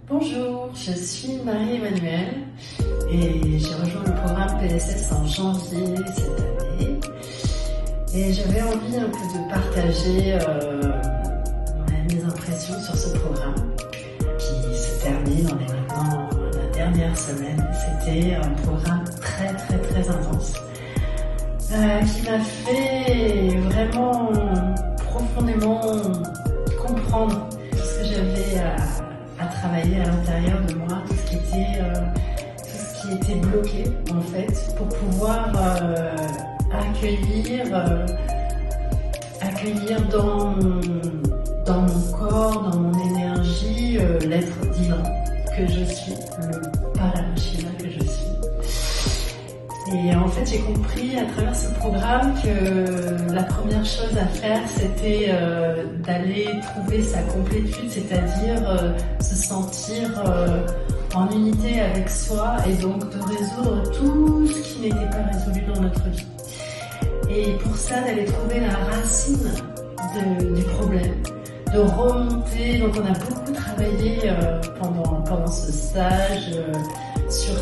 Bonjour, je suis Marie-Emmanuelle et j'ai rejoint le programme PSS en janvier cette année. Et j'avais envie un peu de partager mes impressions sur ce programme qui se termine. On est maintenant la dernière semaine. C'était un programme très intense qui m'a fait vraiment profondément comprendre tout ce que j'avais à travailler à l'intérieur de moi, tout ce qui était bloqué en fait, pour pouvoir accueillir dans mon corps, dans mon énergie, l'être divin que je suis, le Paramashina que je suis. Et en fait, j'ai compris à travers ce programme que la première chose à faire, c'était d'aller trouver sa complétude, c'est-à-dire se sentir en unité avec soi et donc de résoudre tout ce qui n'était pas résolu dans notre vie. Et pour ça, d'aller trouver la racine du problème, de remonter. Donc on a beaucoup travaillé pendant ce stage sur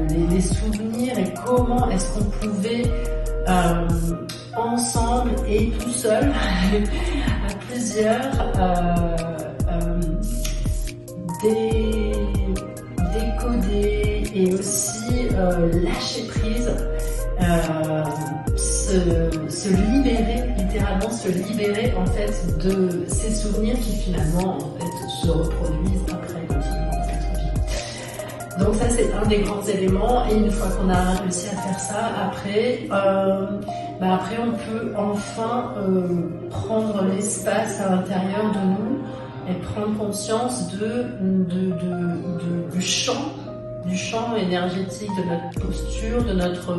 les souvenirs et comment est-ce qu'on pouvait ensemble et tout seul à plusieurs décoder et aussi lâcher prise, se libérer, littéralement se libérer en fait de ces souvenirs qui finalement en fait se reproduisent après continuellement dans notre vie. Donc ça c'est un des grands éléments, et une fois qu'on a réussi à faire ça, après on peut enfin prendre l'espace à l'intérieur de nous et prendre conscience du champ énergétique, de notre posture, de notre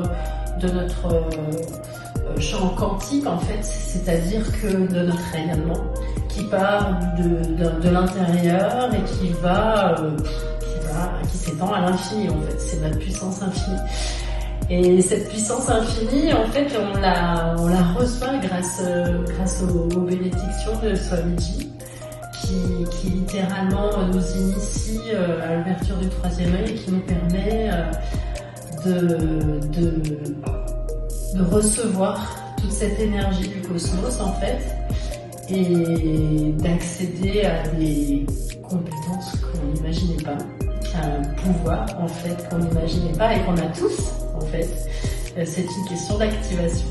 champ quantique en fait, c'est-à-dire que de notre rayonnement qui part de l'intérieur et qui s'étend à l'infini en fait, c'est notre puissance infinie. Et cette puissance infinie, en fait, on la reçoit grâce aux bénédictions de Swamiji, qui littéralement nous initie à l'ouverture du troisième œil et qui nous permet de recevoir toute cette énergie du cosmos en fait, et d'accéder à des compétences qu'on n'imaginait pas, à un pouvoir en fait qu'on n'imaginait pas et qu'on a tous en fait. C'est une question d'activation.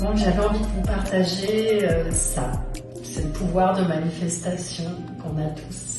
Donc j'avais envie de vous partager ça, ce pouvoir de manifestation qu'on a tous.